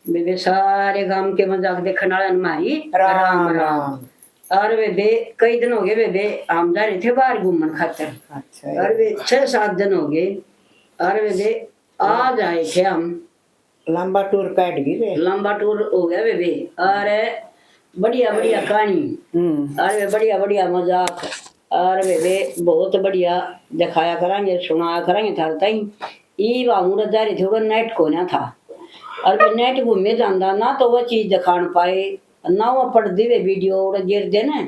बेबे सारे गांव के मजाक देखने वाले माई राम राम। और बेबे कई दिन हो गए बेबे हम जा रहे थे बाहर घूमने खातर। अच्छा और वे 6-7 दिन हो गए। और बेबे आज आए थे हम। लंबा टूर काट गई लंबा टूर हो गया बेबे। और बढ़िया बढ़िया कहानी और बढ़िया बढ़िया मजाक और बेबे बहुत बढ़िया दिखाया करेंगे सुनाया करेंगे थार तई ई बामूर जा रहे थे वो नेट को ना था। और वे नेट घूमे जाता ना तो वो चीज दिखा पाए ना वो पढ़ती वे वीडियो गिर दे ना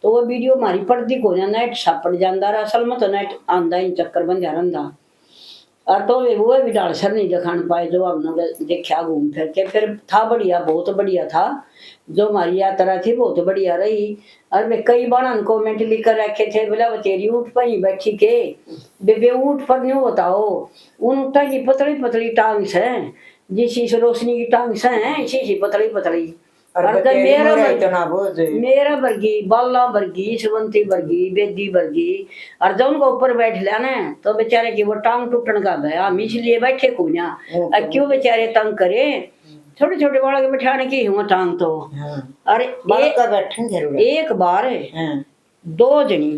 तो वो वीडियो हमारी पढ़ती को ना नेट छापड़ जाता रहा असल में तो नेट आंदा ही चक्कर बन जा रहा। और तो वो भी डाल सर नहीं दिखा पाए जो हमने देखा घूम फिर के फिर था बढ़िया बहुत बढ़िया था। जो हमारी यात्रा थी बहुत बढ़िया रही। और वे कई बार कमेंट लिख कर रखे थे बोला वो तेरी ऊँट पर ही बैठी के बेबे ऊँट पर नहीं बताओ उन ऊँटा की पतली पतली टांग से जिसी से रोशनी की टांग से है इसी सी पतली पतली। और मेरा वर्गी बाला वर्गी सुवंती वर्गी बेदी वर्गी और जब उनको ऊपर बैठ लिया ना तो बेचारे की वो टांग टूटने का भय हम इसलिए बैठे कु냐 क्यों बेचारे तंग करे छोटे छोटे बालक के बैठाने की हुआ टांग तो। अरे एक बार 2 जनी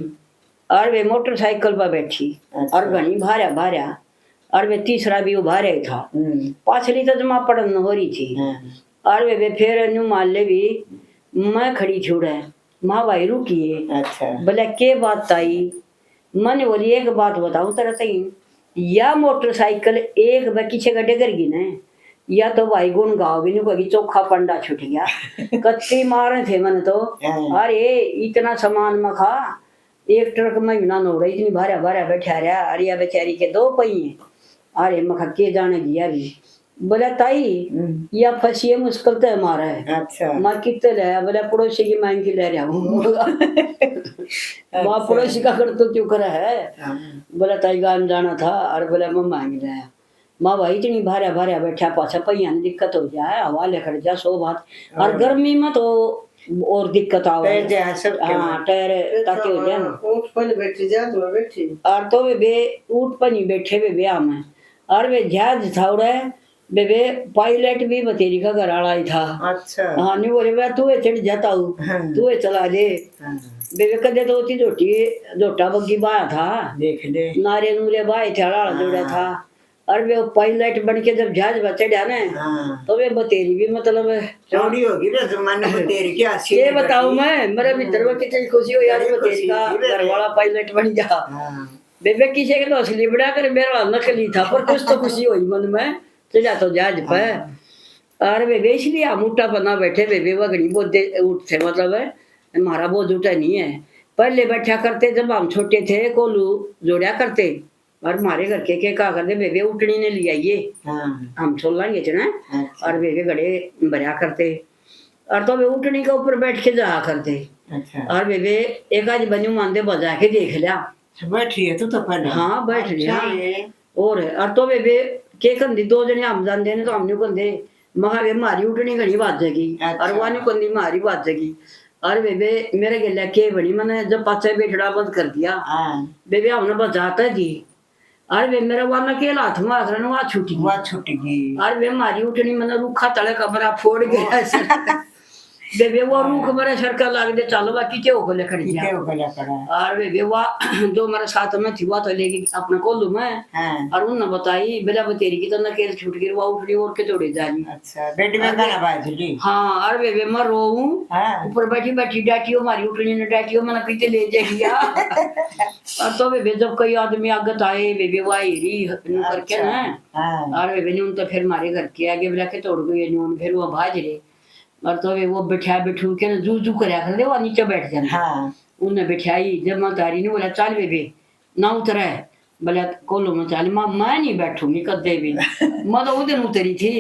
और वे मोटरसाइकिल पर बैठी और घनी भार्या भार्या और वे तीसरा भी उभारे था पाछली तो जमा पड़न हो रही थी। और वे फिर न्यू मान ले भी मैं खड़ी छूड़ा माँ भाई रुकिए। अच्छा बोले के बात आई मैंने बोली एक बात बताऊं तेरा तई या मोटरसाइकिल एक पीछे गड्ढे कर गई ना या तो भाई गुण गाओ भी नहीं कोई चोखा पंडा छूट गया कच्ची मारे थे मैंने तो। अरे इतना सामान मखा एक ट्रक में भी ना नोड़ इतनी भारा भारा बैठा रहा अरे बेचारी के 2 पहिए। अरे मखा के जाने दिया भी बोला ताई या फंसी मुश्किल तो हमारा है। अच्छा माँ कितने ले बोला पड़ोसी की मांग की ले रहा हूँ माँ पड़ोसी का कर तो क्यों करा है। बोला ताई गांव जाना था और बोला मैं मांग लाया माँ भाई इतनी भारा भारा बैठा पाछा पहिया दिक्कत हो जाए हवा लेकर जा सो बात और गर्मी में तो और दिक्कत आओ हाँ टायर ताकि हो जाए ऊँट पर बैठी जा तो बैठी और तो वे ऊँट पर नहीं बैठे वे ब्याह में और वे जहाज था उड़े बेबे पायलट भी बतेरी का घर आला ही था। अच्छा हाँ नहीं बोले मैं तू चढ़ जाता हूँ तू चला ले बेबे कदे तो होती जोटा बग्गी बाया था देख ले नारे नूरे बाय थे जोड़ा था। और वे पायलट बन के जब जहाज पर चढ़ा ना तो वे बतेरी भी मतलब चौड़ी होगी ना जमाने बतेरी क्या ये बताऊं मैं मेरे भीतर में कितनी खुशी हो यार बतेरी का घर वाला पायलट बन जा बेबे किसी के तो असली बड़ा कर मेरा नकली था पर कुछ तो खुशी हुई मन में चला तो जहाज पर। और वे इसलिए हम उठा बना बैठे बेबे वगड़ी बोलते उठते मतलब है हमारा बोझ उठा नहीं है पहले बैठा करते जब हम छोटे थे कोलू जोड़ा करते और हमारे घर के क्या करते बेबे उठनी ने लिया ये हम छोड़ लाएंगे चना और बेबे गड़े भरा करते और तो वे उठनी के ऊपर बैठ के जा करते और बेबे एक आज बनू मानते बजा के देख लिया बैठी है तो पहले हाँ बैठ लिया और तो बेबे के कंदी 2 जने हम जान देने तो हमने कंदे महा वे मारी उठनी घनी बात जगी और वानी कंदी मारी बात जगी और बेबे मेरे गेला के बड़ी मैंने जब पाछे बैठड़ा बंद कर दिया बेबे हमने बजाता जी और वे मेरा वाना के हाथ में आखरन वहां छूट गई और वे मारी उठनी मैंने रूखा तले कमरा फोड़ गया बेबे वो रूख मेरे सरका लाग दे चलो बाकी के हो लेकर और बेबे वो जो मेरे साथ में थी वो तो लेके अपने कोलू में और उन्होंने बताई बेला बतेरी की तो नकेल छूट गई वो उठनी और के जोड़े जानी। अच्छा बेटी में गाना बाजी हाँ और बेबे मैं रोऊं ऊपर बैठी बैठी डाटियो मारी उठनी ने डाटियो मैंने पीछे ले जाइया और तो बेबे जब कोई आदमी आगत आए बेबे वो आई री करके ना और बेबे ने उन तो फिर मारे घर के आगे बेला के तोड़ गई नून फिर वो भाज रहे और तो वो बैठू के जू जू कर वो नीचे बैठ जाना हाँ। उन्हें बैठाई जब माँ तारी ने बोला चल बेबे ना उतरा है बोला कोलो में चल माँ मैं नहीं बैठूंगी कदे भी मैं तो उधर उतरी थी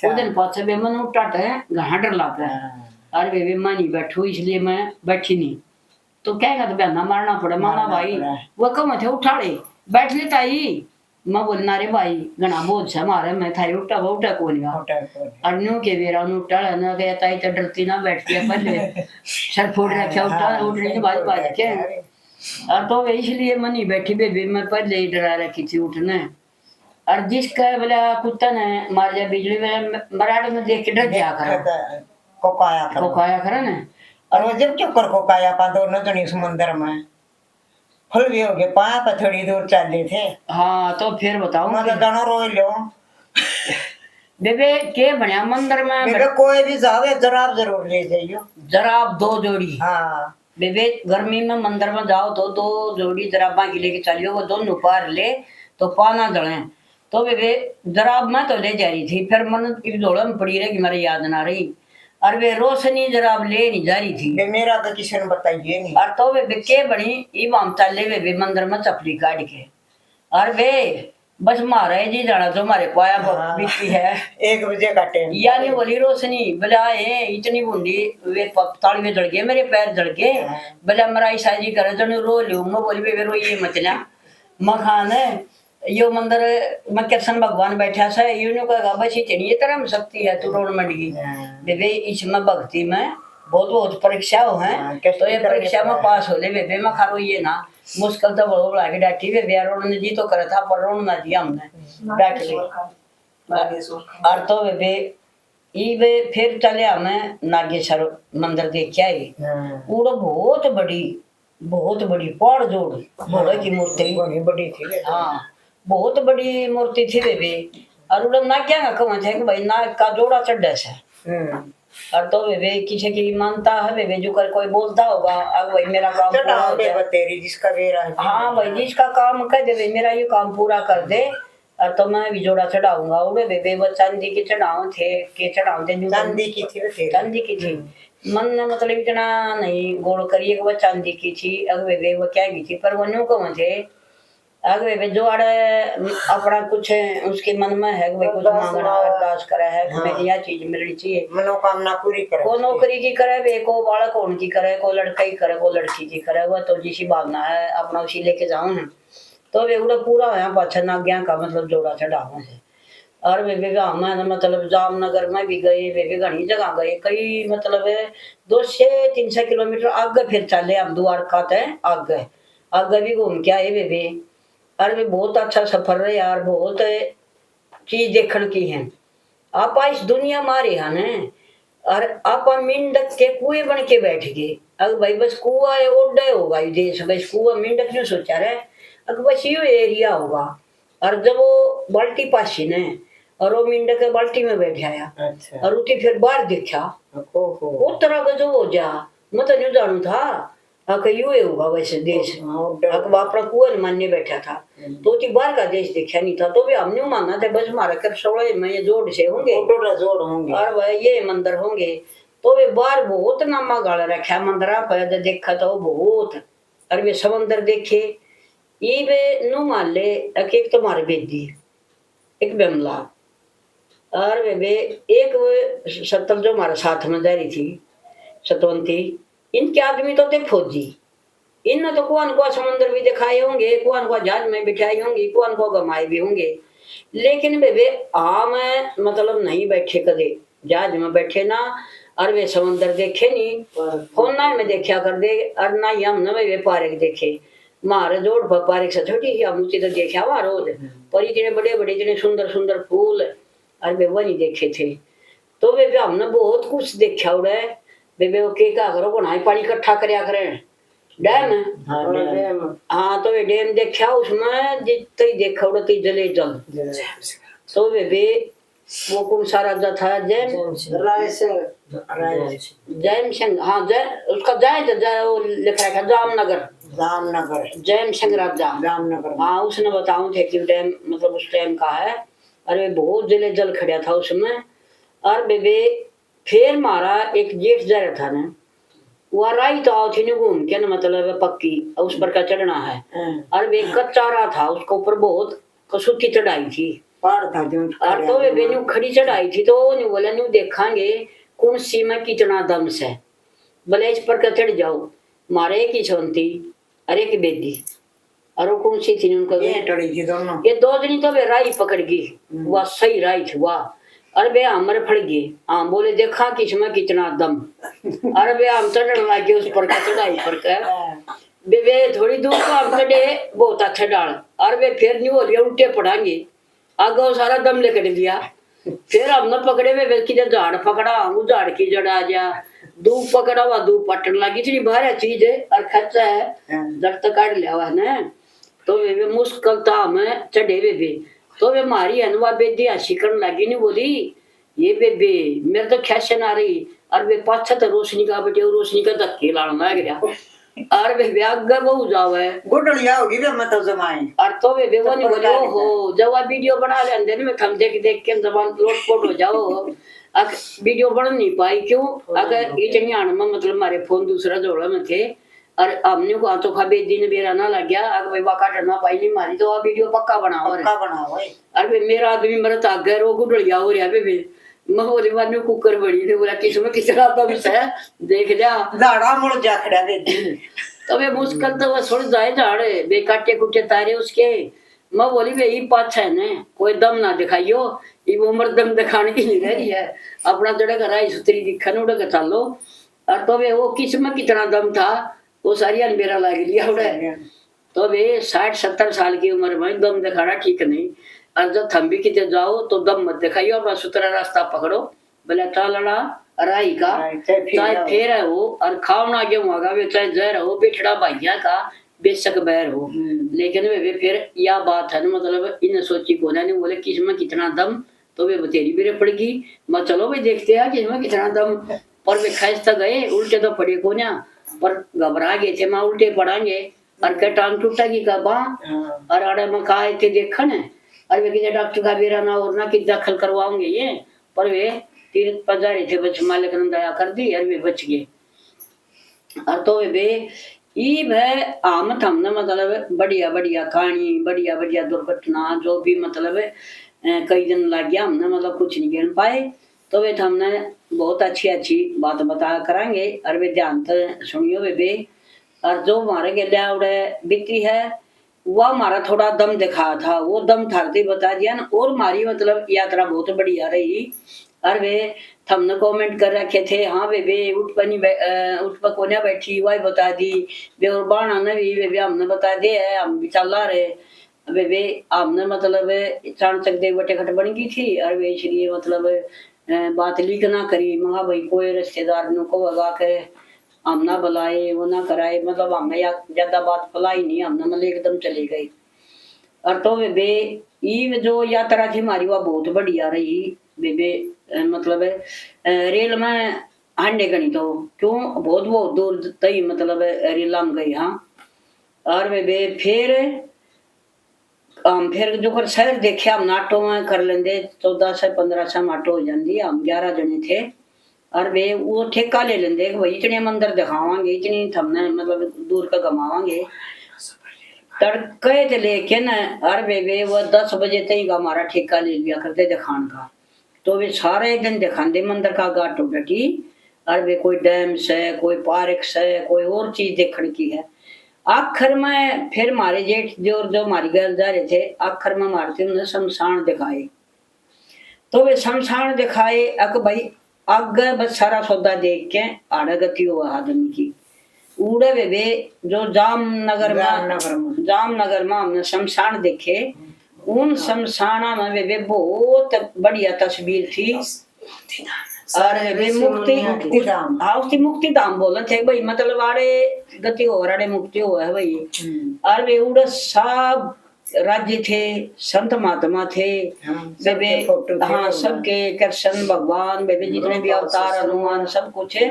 उधर पास मन उठाता है घना डर लगता है अरे बेबे मैं नहीं बैठू इसलिए मैं बैठी नहीं तो क्या तो बहना मारना पड़ा माना भाई वो कम थे उठाड़े बैठ लेता ही मैं बोलना रे भाई घना बोझ है मारे मैं थारी उठा कौन अनु के बेरा उठा ना गया ताई तो डरती ना बैठती है पहले सर फोड़ रखा उठने के बाद के और तो इसलिए मैं नहीं बैठी बेबी मैं पहले ही डरा रखी थी उठने और जिसका बोला कुत्ता ने मार जा बिजली में मराड़ में देख के डर गया करा कोकाया को कर खाया करा ना। और वो जब चुप कर कोकाया पा दोनों जनी समुंदर में फुल भी हो गए पाया पर थोड़ी दूर चले थे हाँ तो फिर बताऊं मैं तो दोनों रोई लो बेबे के बनया मंदिर में बेबे कोई भी जावे जराब जरूर ले जाइयो जराब 2 जोड़ी। हाँ बेबे गर्मी में मंदिर में जाओ तो 2 जोड़ी जराबा की लेके चलियो, वो दोनों पार ले तो पाना जले। तो बेबे जराब में तो ले जा रही थी, फिर मन की जोड़ में पड़ी रही, मेरे याद ना रही। और वे रोशनी जराब ले नहीं जा रही थी। बे मेरा तो किसी ने बताइए नहीं और तो वे के बनी इमाम चले वे मंदिर में चपली काट के। और वे बस मारे जी जाना तो हमारे पाया हाँ। बीती है 1 बजे का टाइम यानी बोली रोशनी बोला ये इतनी बूंदी वे ताली में जड़ गए, मेरे पैर जड़ गए। बोला मेरा ईसा जी करे तो रो लू। मैं बोली वे रो ये मतला मखान यो मंदिर में कृष्ण भगवान बैठा सा यूं कहेगा बस इतनी ये तरह शक्ति है तू रोन मंड गई। बेबे इसमें भक्ति में बहुत बहुत परीक्षा हो है तो ये परीक्षा में पास हो ले बेबे मैं खारो ये ना मुश्किल तो बड़ो बड़ा के डाटी बेबे रोन ने जी तो करा था पर रोन ना दिया हमने डाट ले। और तो बेबे ईबे फिर चले हमें नागेश्वर मंदिर देख के आए। पूरा बहुत बड़ी पहाड़ जोड़ घोड़े की मूर्ति बड़ी थी हाँ बहुत बड़ी मूर्ति थी बेबे। और उड़ा ना क्या कहवा थे कि भाई नाग का जोड़ा चढ़े से। और तो बेबे किसी की मानता है बेबे जो कर कोई बोलता होगा अब भाई मेरा काम पूरा हो गया तेरी जिसका बेरा है हाँ भाई जिसका काम कर दे मेरा ये काम पूरा कर दे और तो मैं भी जोड़ा चढ़ाऊंगा। उड़े बेबे वो चांदी के चढ़ाओ थे चांदी की थी चांदी की थी मन ने मतलब इतना नहीं गोल करिए वो चांदी की थी। अग बेबे वो क्या की थी पर वो न्यू कौन थे अग बेबे जो आड़े अपना कुछ उसके मन में है भाई कुछ मांगना अरदास करा है मेरी यह चीज मिलनी चाहिए मनोकामना पूरी करे को नौकरी की करे वे को बालक कौन की करे को लड़का ही करे को लड़की की करे वह तो जिसी भावना है अपना उसी लेके जाऊं तो वे उड़ा पूरा है पाछा नाग्या का मतलब जोड़ा चढ़ावा है। और वे गाँव में मतलब जामनगर में भी गए वे घनी जगह गए कई मतलब 200-300 किलोमीटर आगे फिर चले अब द्वारका तय आगे भी घूम के आए वे। और वे बहुत अच्छा सफर रहे यार बहुत चीज देखने की है। आप इस दुनिया मारे है न और आप मिंडक के कुएं बन के बैठ गए। अगर भाई बस कुआ है ओडा होगा देश बस कुआ मिंडक क्यों सोचा रहे अगर बस ये एरिया होगा। और जब वो बाल्टी पासी ने और वो मिंडक बाल्टी में बैठ आया अच्छा और उठी फिर बाहर देखा वो तरह का जो हो जा मैं तो नहीं जानू था यू होगा वैसे देश अपना कुएं मानने बैठा था तो बाहर का देश देखा नहीं था तो भी हमने माना था बस हमारा कर सोड़े में ये जोड़ से होंगे और वह ये मंदिर होंगे। तो वे बाहर बहुत नामा गाड़ रखा मंदिर पर देखा तो बहुत। और वे समंदर देखे ये वे नु मान ले एक तो मारे बेदी एक बेमला और वे एक सत्तर जो हमारे साथ में जा रही थी सतवंती इनके आदमी तो थे फौजी इनने तो कौन को समंदर भी दिखाए होंगे कौन को जहाज में बिठाए होंगे कौन को गमाए भी होंगे लेकिन वे आम मतलब नहीं बैठे कदे जहाज में बैठे ना और वे समंदर देखे नहीं फोन ना में देखा कर दे और ना ही हम न वे पार्क देखे मारे जोड़ पर पार्क से छोटी सी हम तो देखा वहां रोज पर इतने बड़े बड़े इतने सुंदर सुंदर फूल और वे वही देखे थे। तो वे हमने बहुत कुछ देखा उड़े बेबे ओके क्या करो बनाए पानी इकट्ठा करया करें डैम हाँ तो वे डैम देखा उसमें जितने देखा उड़ती जले जल तो बेबे वो कौन सा राजा था जैम सिंह हाँ जय उसका जय वो लिखा था जामनगर जैम सिंह राजा जामनगर हाँ उसने बताऊं थे कि डैम मतलब उस टाइम का है। अरे बहुत जले जल खड़ा था उसमें। और बेबे फिर मारा एक जेठ जा रहा था ना वो राई तो आओ थी घूम के ना मतलब पक्की उस पर का चढ़ना है और वे कच्चा रहा था उसके ऊपर बहुत कसूती चढ़ाई थी और तो वे बेनू खड़ी चढ़ाई थी तो नहीं बोला नहीं देखांगे कौन सी में कितना दम से बोले इस पर का चढ़ जाओ मारे की छोंती अरे की बेदी और वो कौन सी थी उनको ये 2 दिन तो वे राई पकड़ गई वह सही राई थी वाह। अरे बे हमरे फड़ गए हाँ बोले देखा किसमें कितना दम अरे बे हम चढ़ने लगे उस पर का चढ़ाई पर कर बे थोड़ी दूर को हम चढ़े बहुत अच्छा डाल और वे फिर नहीं हो रही उल्टे पड़ांगे आगे वो सारा दम लेकर लिया। फिर हमने पकड़े हुए किधर झाड़ पकड़ा, वो झाड़ की जड़ आ गया, दूब पकड़ा हुआ, दूब पटन लगी, इतनी भारी चीज है और खच्चा है, जड़ तक काट लिया हुआ है ना। तो वे मुश्किल था हमें चढ़े हुए भी। तो वे मारी हनुआ बेदी हंसी करने लगी, नहीं बोली ये बेबे मेरे तो खैशन आ रही, और वे पाछा तो रोशनी का बेटे रोशनी का धक्के लाना लग गया, और वे आगे वो जावे गुडलिया होगी वे मत जमाए। और तो वे वो नहीं बोले हो जब आप वीडियो बना ले अंदर में हम देख देख के जबान लोटपोट हो जाओ। अगर वीडियो बन नहीं पाई क्यों, अगर इतनी आन में मतलब हमारे फोन दूसरा जोड़ा में थे, और हमने को तो खबे दिन बेरा ना लग गया, अगर भाई वाका डरना पाई नहीं मारी तो वीडियो पक्का बनाओ रे, पक्का बनाओ। अरे मेरा आदमी मेरा तागर वो गुडलिया हो रहा बे, मैं बोले वाने कुकर बड़ी ने बोला किसमें किसरा तो विषय देख जा झाड़ा मुड़ जा खड़ा दे दी। तो वे मुश्किल तो वह छोड़ जाए झाड़े बे काटे कुटे तारे उसके। मैं बोली वे ये पाछा है ने कोई दम ना दिखाइयो, ये उम्र दम दिखाने की नहीं रही है, अपना जड़े का राई सुतरी दिखन उड़ के चलो। और तो वे वो किस्म कितना दम था वो सारी अनबेरा लग लिया उड़े। तो वे 60-70 साल की उम्र में दम दिखाना ठीक नहीं, और जब थम भी कितने जाओ तो दम मत दिखाइयो, अपना सुतरा रास्ता पकड़ो, बोले चालना राई का चाहे फेर है हो और खावना आगे होगा वे चाहे जहर हो बिठड़ा भाइया का बेशक बैर हो। लेकिन वे फिर यह बात है ना मतलब इन सोची को नहीं बोले किसमें कितना दम, तो वे बतेरी भी पड़गी। मैं चलो भाई देखते हैं किसमें कितना दम, पर वे खैस तक गए उल्टे तो पड़े को ना, पर घबरा गए थे मैं उल्टे पड़ांगे और क्या टांग टूटा की का बा और आड़े में कहा थे देखन है, और वे किसी डॉक्टर का बेरा ना और ना कि दाखिल करवाओगे ये, पर वे तीर पजारे थे बच मालिक ने दया कर दी और वे बच गए। और तो वे ई भय आमत हमने मतलब बढ़िया बढ़िया कहानी बढ़िया बढ़िया दुर्घटना जो भी मतलब कई दिन लग गया हमने मतलब कुछ नहीं गिन पाए, तो वे हमने बहुत अच्छी अच्छी बात बताया करांगे और वे ध्यान से सुनियो वे। और जो हमारे गलिया उड़े बीती है वह हमारा थोड़ा दम दिखा था, वो दम ठाकते बता दिया ना, और हमारी मतलब यात्रा बहुत बढ़िया रही। और वे हमने कमेंट कर रखे थे हाँ वे उठ पर कोने बैठी वही बता दी वे, और बाणा ने भी हमने बता दे है, हम भी चल रहे वे हमने मतलब चाणचक देव बटे खट बन गई थी, और वे इसलिए मतलब बात लीक ना करी, महा भाई कोई रिश्तेदार को लगा के हम ना बुलाए वो ना कराए, मतलब हमने ज्यादा बात फैलाई नहीं, हमने मतलब एकदम चली गई। और तो वे ये जो यात्रा थी हमारी वह बहुत बढ़िया रही वे मतलब रेल में हांडे गणी तो क्यों बहुत बहुत दूर तई मतलब रेल में गई। हाँ और वे फिर हम फिर जो कर शहर देखे हम नाटो में कर लेंगे 14 से 15 से नाटो हो जाती, हम 11 जने थे, और वे वो ठेका ले लेंगे भाई इतने मंदिर दिखावांगे इतनी थमने मतलब दूर का घमावांगे तड़के थे, लेकिन और वे वो 10 बजे तक हमारा ठेका ले लिया करते दिखान का, तो वे सारे दिन दिखाते मंदिर का घाट उठी, और वे कोई डैम से कोई पार्क से कोई और चीज देखने की है। आखिर में फिर हमारे जेठ जो हमारी गैल जा रहे थे आखिर में मारते उन्हें शमशान दिखाए, तो वे शमशान दिखाए अक भाई आगे बस सारा सौदा देख के आड़े गति हुआ आदमी की उड़े वे जो जामनगर में हमने शमशान देखे, उन शमशाना में वे बहुत बढ़िया तस्वीर थी, और वे मुक्ति धाम बोले थे भाई मतलब आड़े गति हो रहा मुक्ति हुआ है भाई। और वे उड़े सब राज्य थे संत महात्मा थे वे हाँ सबके कृष्ण भगवान वे जितने भी अवतार हनुमान सब कुछ है।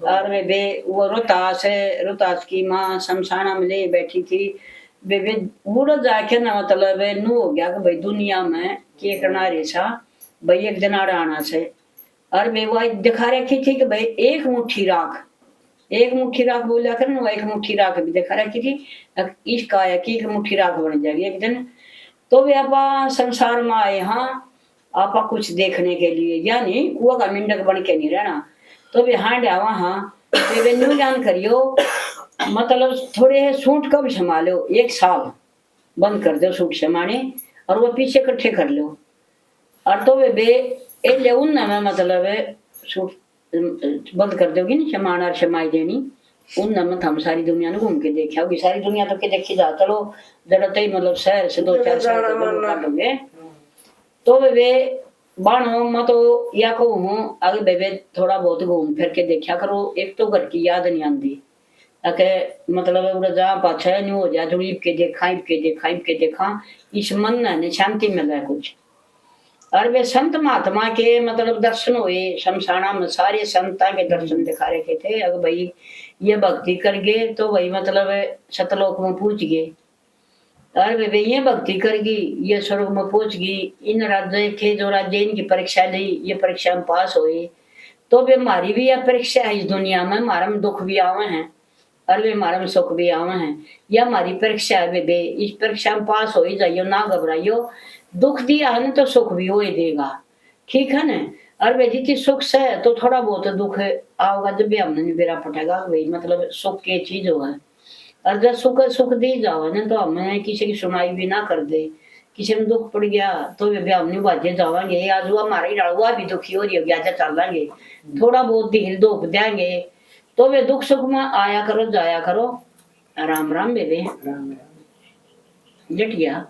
और वे वो रोहतास की माँ शमशाना में ले बैठी थी, वे उड़ जाके ना मतलब नू हो गया कि भाई दुनिया में के करना रेसा भाई एक दिन आना से। और वे वो दिखा रखी थी कि भाई एक मुट्ठी राख बोला कर ना, एक मुट्ठी राख भी दिखा रखी थी, इसका है कि एक मुट्ठी राख बन जाएगी एक दिन। तो वे आप संसार में आए हाँ आप कुछ देखने के लिए, यानी कुआ का मिंडक बन के नहीं रहना, तो वे हाँ डावा हाँ वे न्यू ज्ञान करियो मतलब थोड़े सूट कब संभालो 1 साल बंद कर दो सूट समाने और वो पीछे इकट्ठे कर लो, और तो वे उन में मतलब सूट बंद कर दोगी ना शमान और शमाई देनी उन नमत हम सारी दुनिया ने घूम के देखा होगी, सारी दुनिया तो के देखी जा चलो जरा तो ही मतलब शहर से 2-4 शहर काटोगे तो वे बाणों मैं तो या कहूँ अगर बेबे थोड़ा बहुत घूम फिर के देखा करो, एक तो घर की याद नहीं आती अके मतलब उड़ा जहाँ पाछा नहीं हो जा जो इब के देखा इस मन ने शांति मिला है कुछ। और वे संत महात्मा के मतलब दर्शन हुए शमशाना में, सारे संता के दर्शन दिखा रखे थे। अगर भाई ये भक्ति कर गए तो भाई मतलब सतलोक में पूछ गए, और वे ये भक्ति कर गई ये स्वर्ग में पहुंच गई। इन राज्य के जो राज्य इनकी परीक्षा ली, ये परीक्षा में पास हुए तो वे हमारी भी यह परीक्षा है इस दुनिया में, हमारा में दुख भी आवे हैं और वे हमारा में सुख भी आवे हैं। यह हमारी परीक्षा है वे इस परीक्षा में पास हो ही जाइयो, ना घबराइयो। दुख दिया है ना तो सुख भी हो ही देगा, ठीक है ना। और वे जितनी सुख से तो थोड़ा बहुत दुख आओगा जब भी हमने नहीं बेरा पटेगा वही मतलब सुख की चीज होगा। और जब सुख सुख दी जाओ ना तो हमें किसी की सुनाई भी ना कर दे, किसी में दुख पड़ गया तो वे हम नहीं बाजे जावांगे आज वो हमारा ही हुआ भी दुखी हो रही होगी आज चलेंगे, थोड़ा बहुत धीरे धोप देंगे तो वे दुख सुख में आया करो जाया करो। राम राम बेबे राम राम। जट गया।